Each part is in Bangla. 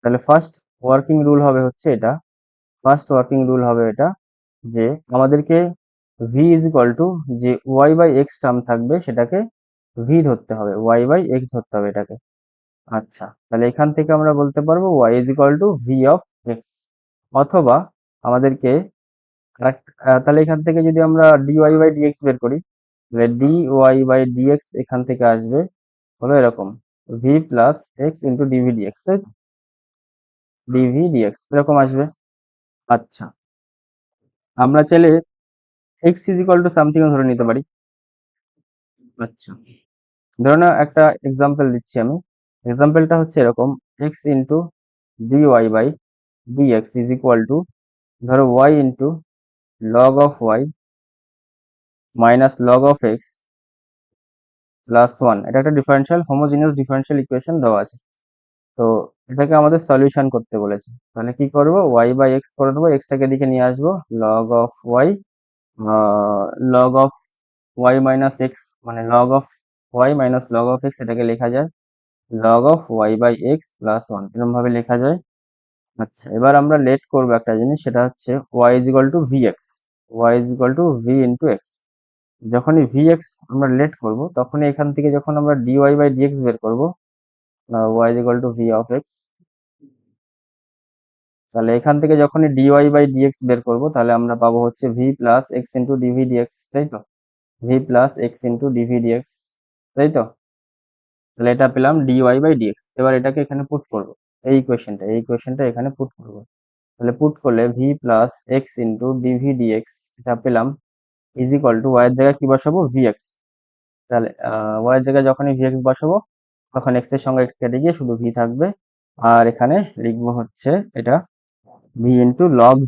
তাহলে ফার্স্ট ওয়ার্কিং রুল হবে হচ্ছে এটা, যে আমাদেরকে v ইজ ইকুয়াল টু যে y বাই এক্স টার্ম থাকবে সেটাকে v ধরতে হবে, y বাই এক্স ধরতে হবে এটাকে। আচ্ছা, তাহলে এখান থেকে আমরা বলতে পারবো y is equal two v of x, অথবা আমাদেরকে তাহলে এখান থেকে যদি আমরা dy বাই dx বের করি, তাহলে dy বাই dx এখান থেকে আসবে হলো এরকম, v plus x into dv dx, তাই তো? dv dx এরকম আসবে। আচ্ছা, আমরা চাইলে x is equal to something ধরে নিতে পারি। আচ্ছা, ধরো না একটা এক্সাম্পল দিচ্ছি আমি, এক্সাম্পলটা হচ্ছে এরকম, x into dy by dx is equal to ধরো y into log of y minus log of x plus 1। এটা একটা ডিফারেনশিয়াল হোমোজিনিয়াস ডিফারেনশিয়াল ইকুয়েশন দেওয়া আছে। তো এটাকে আমাদের সলিউশন করতে বলেছে। তাহলে কি করব, y বাই এক্স করে দেবো, এক্সটাকে এদিকে নিয়ে আসবো, log of y log of y minus x, মানে log of y minus log of x, এটাকে লেখা যায় log of y by x plus 1, এরকম ভাবে লেখা যায়। আচ্ছা, এবার আমরা লেট করবো একটা জিনিস, সেটা হচ্ছে y is equal to vx, y is equal two v into x. যখনই vx আমরা লেট করব, তখনই এখান থেকে যখন আমরা dy বাই dx বের করব, y is equal two v of x, তাহলে এখান থেকে যখনই dy বাই dx বের করব, তাহলে আমরা পাবো হচ্ছে v plus x into dv dx, তাই তো? v plus x into dv dx, তাই তো? তাহলে এটা পেলাম dy বাই dx। এবার এটাকে এখানে পুট করব, এই ইকুয়েশনটা এখানে পুট করব। তাহলে পুট করলে v plus x into dv dx এটা পেলাম ইজ ইকুয়াল টু y এর জায়গায় কি বসাবো, vx। তাহলে y এর জায়গায় যখনই vx বসাবো, তখন x এর সঙ্গে x কেটে গিয়ে শুধু v থাকবে। আর এখানে লিখবো হচ্ছে এটা v into log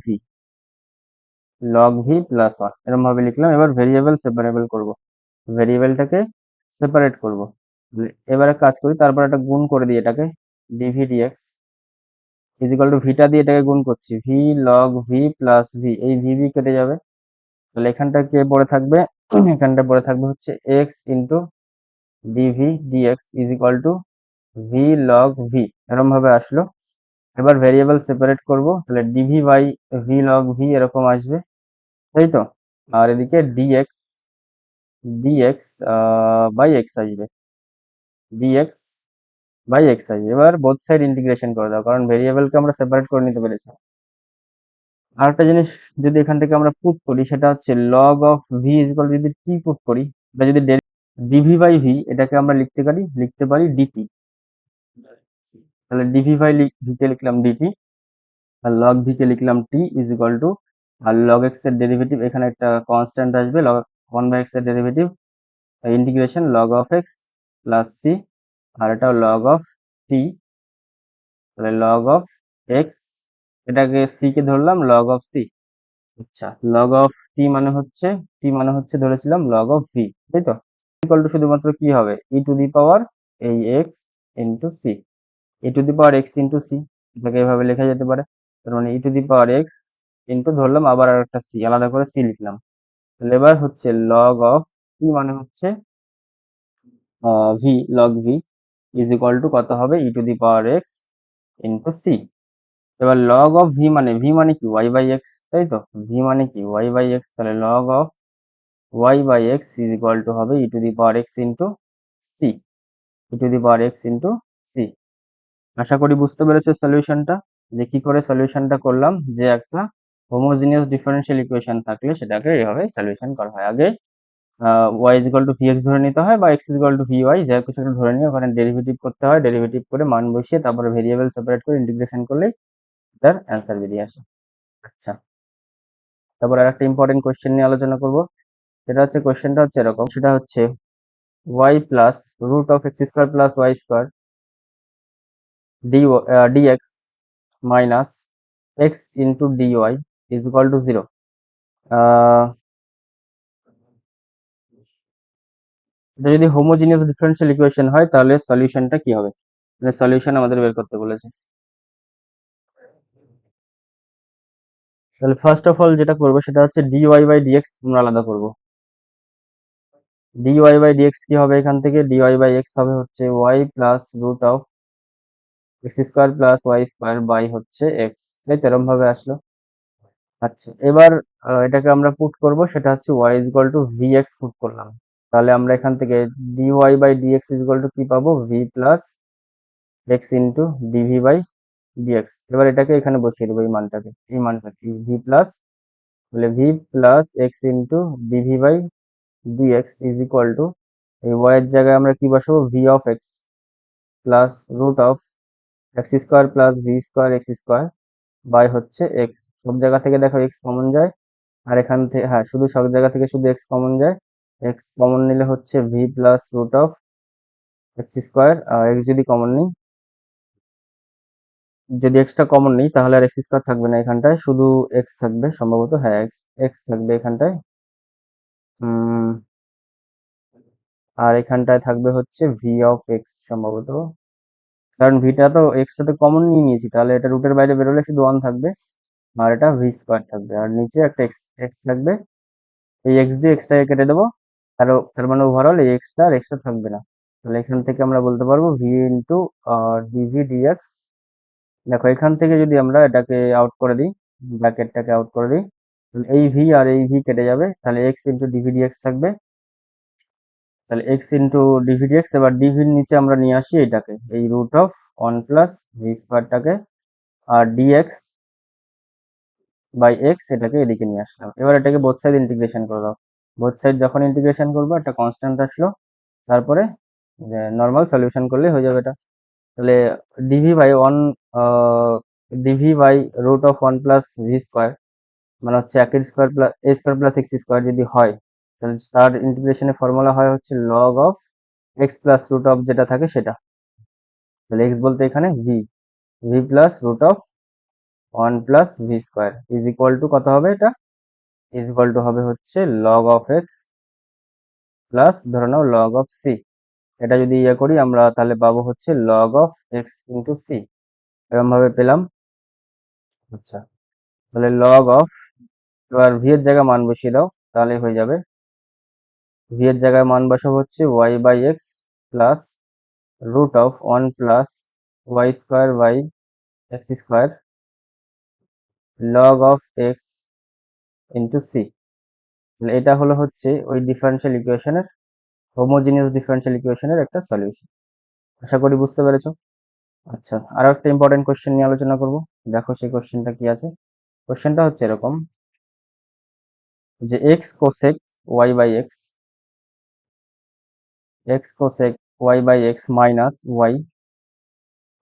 v plus 1, এরকম ভাবে লিখলাম। এবার ভেরিয়েবল সেপারেবল করব, ভেরিয়েবলটাকে সেপারেট করব। এবারে কাজ করি, তারপর একটা গুণ করে দিই এটাকে, dv dx is equal to ভিটা দিয়ে এটাকে গুণ করছি, v log v plus v, এই v কেটে যাবে। তাহলে এখানটা কে পড়ে থাকবে, এখানটা পড়ে থাকবে হচ্ছে x into dv dx is equal two v log v, এরকম ভাবে আসলো। এবার ভেরিয়েবল সেপারেট করব, তাহলে dv by v log v এরকম আসবে, তাই তো? আর এদিকে dx বাই x আসবে, dx বাই x আসবে। এবার বোথ সাইড ইন্টিগ্রেশন করে দাও, কারণ ভেরিয়েবলকে আমরা সেপারেট করে নিতে পেরেছি। আরেকটা জিনিস যদি এখান থেকে আমরা পুট করি, সেটা হচ্ছে log of v is equal, যদি কি পুট করি, এটা যদি dv বাই v, এটাকে আমরা লিখতে পারি dt। তাহলে dv বাই v কে লিখলাম dt, আর log v কে লিখলাম t ইজ ইকুয়াল টু, আর log x এর ডেরিভেটিভ এখানে একটা কনস্ট্যান্ট আসবে, log 1 বাই x এর derivative integration log of x plus c, আর এটা log অফ t, তাহলে log অফ x, এটাকে c কে ধরলাম log অফ c। আচ্ছা, log অফ t মানে হচ্ছে ধরেছিলাম log অফ v, তাই তো? ইকুয়াল টু শুধুমাত্র কি হবে, e টু দি পাওয়ার এই x into c, e to the power x into c, এটাকে এভাবে লেখা যেতে পারে। তার মানে e to the power x into ধরলাম আবার একটা c, আলাদা করে c লিখলাম। তাহলে এবার হচ্ছে log অফ t মানে হচ্ছে v, log v is equal to কত হবে, e to the power x into c। এবার log অফ v মানে কি y বাই x, তাই তো? v মানে কি y বাই x, তাহলে log of y by x is equal to হবে e to the power x into c, e to the power x into c। আশা করি বুঝতে পেরেছো সলিউশনটা, যে কি করে সলিউশনটা করলাম, যে একটা হোমোজিনিয়াস ডিফারেনশিয়াল ইকুয়েশন থাকলে সেটাকে এইভাবে সলিউশন করা হয়। আগে y is equal to vx ধরে নিতে হয়, বা x is equal two vy, যা কিছু একটা ধরে নিয়ে ওখানে ডেরিভেটিভ করতে হয়, ডেরিভেটিভ করে মান বসিয়ে তারপরে ভেরিয়েবল সেপারেট করে ইন্টিগ্রেশন করলেই তার অ্যান্সার বেরিয়ে আসে। আচ্ছা, তারপর আর একটা ইম্পর্টেন্ট কোয়েশ্চেন নিয়ে আলোচনা করব। সেটা হচ্ছে, কোয়েশ্চেনটা হচ্ছে এরকম, সেটা হচ্ছে y plus root of x square plus y square dx minus x into dy is equal to 0। এটা যদি হোমোজিনিয়াস ডিফারেনশিয়াল ইকুয়েশন হয়, তাহলে সলিউশনটা কি হবে, মানে সলিউশন আমাদের বের করতে বলেছে। তাহলে ফার্স্ট অফ অল যেটা করবো, সেটা হচ্ছে dy বাই dx আমরা আলাদা করব। dy বাই dx কি হবে, এখান থেকে dy বাই x হবে হচ্ছে y plus root of x square plus y square by হচ্ছে এক্স, তাই তো এরকম ভাবে আসলো। আচ্ছা, এবার এটাকে আমরা পুট করব, সেটা হচ্ছে y is equal to v x put করলাম। তাহলে আমরা এখান থেকে d y by d x is equal to কি পাবো, v plus x into dv by dx. এবার এটাকে এখানে বসিয়ে দেবো, এই মানটা কি ভি প্লাস, তাহলে v plus x into dv by dx is equal to, এই ওয়াই এর জায়গায় আমরা কি বসাবো, v of x plus root of x square plus v square x square by হচ্ছে এক্স। সব জায়গা থেকে দেখো এক্স কমন যায়, আর এখান থেকে হ্যাঁ শুধু সব জায়গা থেকে শুধু এক্স কমন যায়, এক্স কমন নিলে হচ্ছে v plus root of x square, x যদি কমন নিই, যদি এক্সটা কমন নিই তাহলে আর এক্স স্কোয়ার থাকবে না এখানটায়, শুধু এক্স থাকবে সম্ভবত, হ্যাঁ এক্স এক্স থাকবে এখানটায়। উম, আর এখানটায় থাকবে হচ্ছে ভি অফ এক্স সম্ভবত, কারণ ভিটা তো এক্সটা তো কমন নিয়ে নিয়েছি, তাহলে এটা রুটের বাইরে বেরোলে শুধু ওয়ান থাকবে, আর এটা ভি স্কোয়ার থাকবে, আর নিচে একটা এক্স এক্স থাকবে। এই এক্স দিয়ে এক্সটাকে কেটে দেবো, তার মানে ওভারঅল এই এক্সটা আর এক্সটা থাকবে না। তাহলে এখান থেকে আমরা বলতে পারবো ভি ইন্টু ডিভি ডিএক্স। দেখো এখান থেকে যদি আমরা এটাকে আউট করে দিই, ব্র্যাকেটটাকে আউট করে দিই, তাহলে এই ভি আর এই ভি কেটে যাবে, তাহলে এক্স ইন্টু ডিভি ডিএক্স থাকবে। তাহলে এক্স ইন্টু ডিভি ডিএক্স, এবার ডিভির নিচে আমরা নিয়ে আসি এটাকে, এই root of one plus v স্কোয়ারটাকে, আর ডিএক্স বাই এক্স এটাকে এদিকে নিয়ে আসলাম। এবার এটাকে বোথ সাইড ইন্টিগ্রেশন করে দাও। বোথ সাইড যখন ইন্টিগ্রেশন করবো একটা কনস্ট্যান্ট আসলো, তারপরে নর্মাল সলিউশন করলে হয়ে যাবে এটা। তাহলে dv by one, dv by root of one plus v square, মানে হচ্ছে এক square plus a square plus x square যদি হয়, তাহলে তার ইন্টিগ্রেশনের ফর্মুলা হয় হচ্ছে log of x plus root of যেটা থাকে সেটা। তাহলে এক্স বলতে এখানে v, v plus root of one plus v square is equal to কত হবে, এটা ইজ ইকুয়াল টু হবে হচ্ছে লগ অফ এক্স প্লাস ধরে নাও লগ অফ সি। এটা যদি ইয়ে করি আমরা তাহলে পাবো হচ্ছে log of x into c, এরকম ভাবে পেলাম। আচ্ছা, তাহলে লগ অফ, এবার ভি এর জায়গায় মান বসিয়ে দাও তাহলে হয়ে যাবে। ভি এর জায়গায় মান বসাবো হচ্ছে y by x plus root of one plus y square by x square log of x into c. তাহলে এটা হলো হচ্ছে ওই ডিফারেন্সিয়াল ইকুয়েশনের, হোমোজিনিয়াস ডিফারেন্সিয়াল ইকুয়েশনের একটা সলিউশন। আশা করি বুঝতে পেরেছো। আচ্ছা, আরো একটা ইম্পর্টেন্ট কোশ্চেন নিয়ে আলোচনা করব। দেখো সেই কোশ্চেনটা কি আছে। কোশ্চেনটা হচ্ছে এরকম যে x cosec y by x, x cosec y by x minus y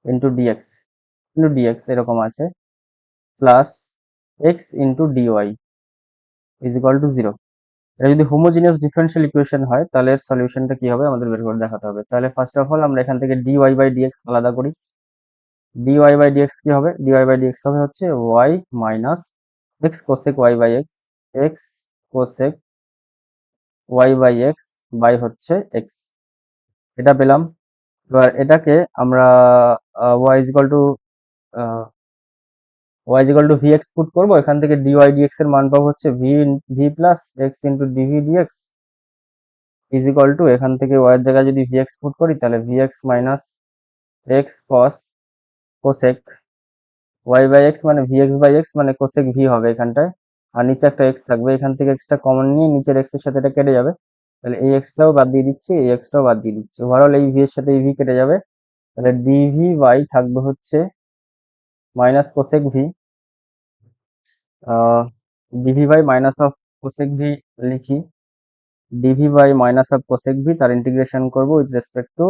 into dx, এরকম আছে, plus x into dy is equal to zero. এটা যদি হোমোজিনিয়াস ডিফারেন্সিয়াল ইকুয়েশন হয় তাহলে এর সলিউশনটা কি হবে আমাদের বের করে দেখাতে হবে। তাহলে ফার্স্ট অফ অল আমরা এখান থেকে ডিওয়াই বাই ডিএক্স আলাদা করি। ডিওয়াই বাই ডিএক্স কি হবে, ডিওয়াই বাই ডিএক্স হবে হচ্ছে y minus x cosec y by x, x cosec y by x by হচ্ছে এক্স, এটা পেলাম। এবার এটাকে আমরা y is equal to y is equal to v x put করবো, এখান থেকে ডিওয়াই ডিএক্স এর মান পাবো হচ্ছে v v plus x into dv dx is equal to, এখান থেকে ওয়াই এর জায়গায় যদি ভি এক্স পুট করি তাহলে v x minus x cos cosec y by x, মানে ভি এক্স বাই এক্স মানে কোসেক ভি হবে এখানটায়, আর নিচে একটা এক্স থাকবে, এখান থেকে এক্সটা কমন নিয়ে নিচের এক্স এর সাথে এটা কেটে যাবে, তাহলে এই এক্সটাও বাদ দিয়ে দিচ্ছি, এই এক্সটাও বাদ দিয়ে দিচ্ছি, ওভারঅল এই ভি এর সাথে এই ভি কেটে যাবে। তাহলে ডিভি বাই থাকবে হচ্ছে minus cosec v, dv by minus of cosec v লিখি, dv by minus of cosec v, তার ইন্টিগ্রেশন করব with respect to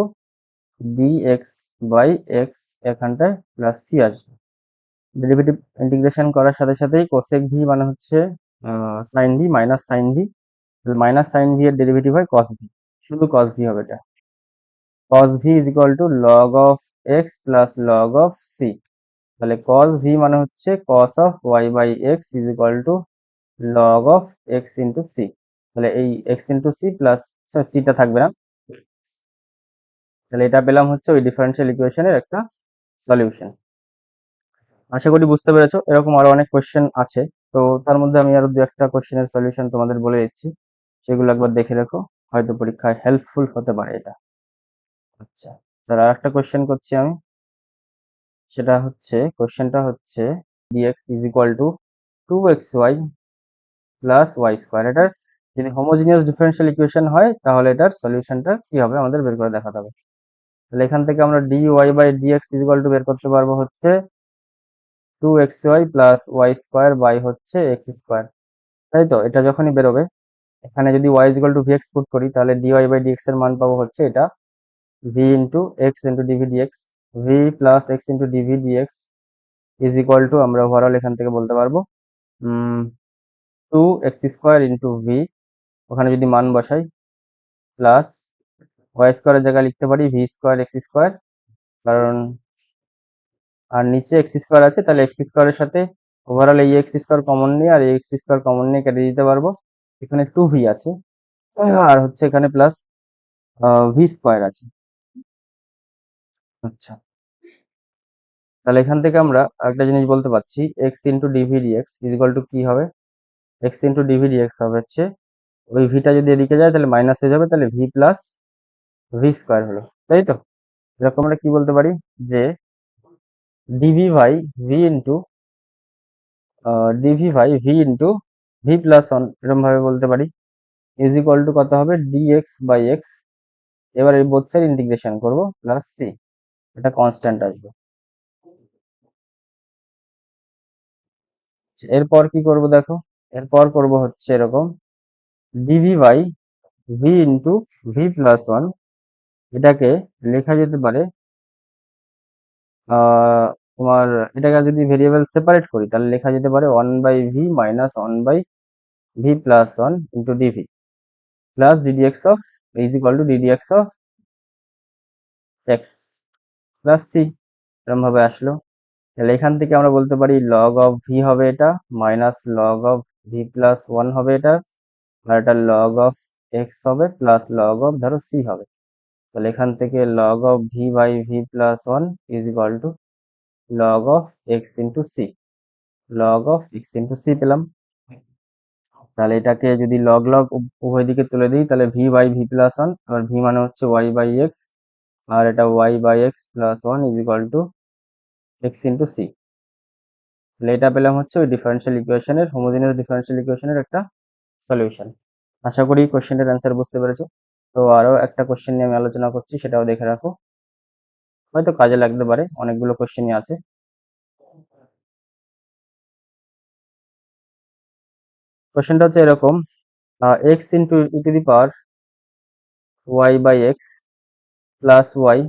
dx by x, এখানটায় প্লাস সি আসবে। ডেরিভেটিভ ইন্টিগ্রেশন করার সাথে সাথেই কোসেক ভি মানে হচ্ছে sine v minus sine v, minus sine v এর ডেরিভেটিভ হয় কস ভি, শুধু কস ভি হবে এটা। Cos v is equal to log of x plus log of c, তাহলে কস ভি মানে হচ্ছে cos of y by x is equal to log of x into c. তাহলে এই এক্স ইন্টু সি প্লাস সিটা থাকবে না, তাহলে এটা পেলাম হচ্ছে ওই ডিফারেন্সিয়াল ইকুয়েশনের একটা সলিউশন। আশা করি বুঝতে পেরেছো। এরকম আরো অনেক কোশ্চেন আছে, তো তার মধ্যে আমি আরো দু একটা কোশ্চেনের সলিউশন তোমাদের বলে দিচ্ছি, সেগুলো একবার দেখে রেখো, হয়তো পরীক্ষায় হেল্পফুল হতে পারে এটা। আচ্ছা, তার আর একটা কোশ্চেন করছি আমি। সেটা হচ্ছে কোশ্চেনটা হচ্ছে dx is equal to 2xy plus y square. এটার যদি হোমোজিনিয়াস ডিফারেনশিয়াল ইকুয়েশন হয় তাহলে এটার সলিউশনটা কি হবে আমাদের বের করে দেখাতে হবে। তাহলে এখান থেকে আমরা dy by dx is equal to বের করতে পারবো হচ্ছে 2xy plus y square by হচ্ছে এক্স স্কোয়ার, তাই তো? এটা যখনই বেরোবে, এখানে যদি y is equal to vx put করি তাহলে dy বাই dx এর মান পাবো হচ্ছে এটা v into x into dv dx, v plus x into dv dx is equal to আমরা ওভারঅল এখান থেকে বলতে পারবো 2x স্কোয়ার ইন্টু ভি, ওখানে যদি মান বসাই, প্লাস ওয়াই স্কোয়ারের জায়গায় লিখতে পারি ভি স্কোয়ার এক্স স্কোয়ার, কারণ আর নিচে এক্স স্কোয়ার আছে, তাহলে এক্স স্কোয়ারের সাথে ওভারঅল এই এক্স স্কোয়ার কমন নিয়ে আর এই এক্স স্কোয়ার কমন নিয়ে কেটে দিতে পারবো। এখানে 2v আছে আর হচ্ছে এখানে প্লাস ভি স্কোয়ার আছে। আচ্ছা, তাহলে এখান থেকে আমরা একটা জিনিস বলতে পারছি, x into dv dx is equal to কি হবে, এক্স ইন্টু ডিভি ডিএক্স হবে হচ্ছে ওই ভিটা যদি এদিকে যায় তাহলে মাইনাস হয়ে যাবে, তাহলে ভি প্লাস ভি স্কোয়ার হলো, তাই তো? এরকম আমরা কি বলতে পারি যে dv by v into dv by v into v plus one, এরকম ভাবে বলতে পারি, ইজ ইকুয়াল টু কত হবে ডিএক্স বাই এক্স। এবার এই বোথ সাইড ইন্টিগ্রেশন করবো প্লাস সি, এটা কনস্ট্যান্ট আসবে। এরপর কি করব দেখো, এরপর করব হচ্ছে এরকম dv by v into v plus one, এটাকে লেখা যেতে পারে তোমার, এটাকে যদি ভেরিয়েবল সেপারেট করি তাহলে লেখা যেতে পারে one by v minus one by v plus one into dv plus d dx of is equal to d dx of x plus c, এরকম ভাবে আসলো। তাহলে এখান থেকে আমরা বলতে পারি লগ অফ ভি হবে এটা minus log of v plus one হবে এটা, আর এটা লগ অফ এক্স হবে প্লাস লগ অফ ধরো সি হবে। তাহলে এখান থেকে log of v by v plus one is equal to log of x into c, log of x into c পেলাম। তাহলে এটাকে যদি লগ লগ উভয় দিকে তুলে দিই তাহলে v by v plus one, আর ভি মানে হচ্ছে ওয়াই বাই এক্স, আর এটা y by x plus one is equal to x into c. তাহলে এটা পেলাম হচ্ছে ওই ডিফারেনশিয়াল ইকুয়েশনের, হোমোজেনিয়াস ডিফারেনশিয়াল ইকুয়েশনের একটা সলিউশন। আশা করি কোশ্চেনটার অ্যান্সার বুঝতে পেরেছো। তো আরো একটা কোশ্চেন নিয়ে আমি আলোচনা করছি, সেটাও দেখে রাখো, হয়তো কাজে লাগতে পারে, অনেকগুলো কোশ্চেনই আছে। কোশ্চেনটা হচ্ছে এরকম, x into e to the power y by x plus y,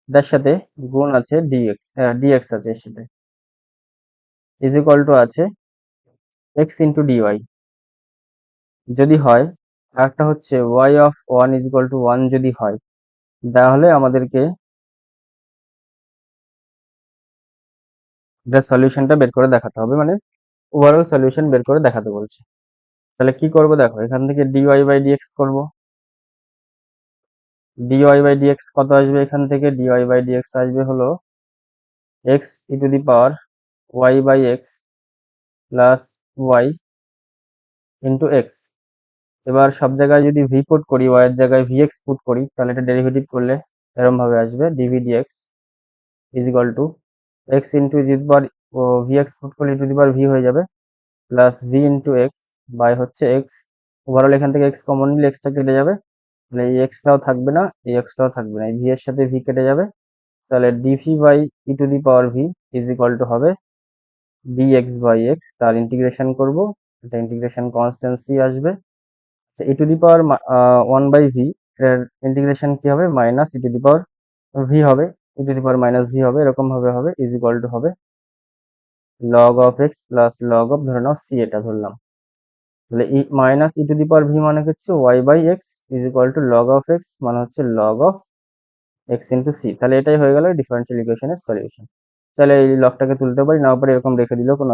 এটার সাথে গুণ আছে ডিএক্স, ডিএক্স আছে এর সাথে, ইজ ইকুয়াল টু আছে এক্স ইন্টু ডিওয়াই যদি হয়, আরেকটা হচ্ছে y of one is equal to one যদি হয়, তাহলে আমাদেরকে এটা সলিউশনটা বের করে দেখাতে হবে, মানে ওভারঅল সলিউশন বের করে দেখাতে বলছে। তাহলে কি করব দেখো, এখান থেকে ডিওয়াই বাই ডিএক্স করবো, ডিওয়াই বাই ডিএক্স কত আসবে, এখান থেকে ডিওয়াই বাই ডিএক্স আসবে হলো x e to the power y by x plus y into x. এবার সব জায়গায় যদি ভি পুট করি, ওয়াই এর জায়গায় ভি এক্স পুট করি, তাহলে এটা ডেরিভেটিভ করলে এরকম ভাবে আসবে dv dx is equal to x into g power, ও ভি এক্স পুট করলে e to the power v হয়ে যাবে plus v into x by হচ্ছে এক্স, ওভারঅল এখান থেকে এক্স কমন নিলে এক্সটা কেটে যাবে, তাহলে এই এক্সটাও থাকবে না, এই এক্সটাও থাকবে না, এই ভি এর সাথে ভি কেটে যাবে, তাহলে dv by e to the power v is equal to হবে ডিএক্স বাই এক্স, তার ইন্টিগ্রেশন করব, এটা ইন্টিগ্রেশন কনস্ট্যান্সি আসবে, e to the power one by v, এর ইন্টিগ্রেশন কি হবে minus e to the power v হবে, e to the power minus v হবে, এরকম ভাবে হবে, ইজ ইকুয়াল টু হবে log of x plus log of ধরে নাও সি, এটা ধরলাম। তাহলে minus e to the power v মানে হচ্ছে y by x is equal to log of x মানে হচ্ছে log of x into c. তাহলে এটাই হয়ে গেল ডিফারেন্সিয়াল ইকুয়েশনের সলিউশন। তাহলে এই লগটাকে তুলতে পারি, না পারি এরকম রেখে দিলেও কোনো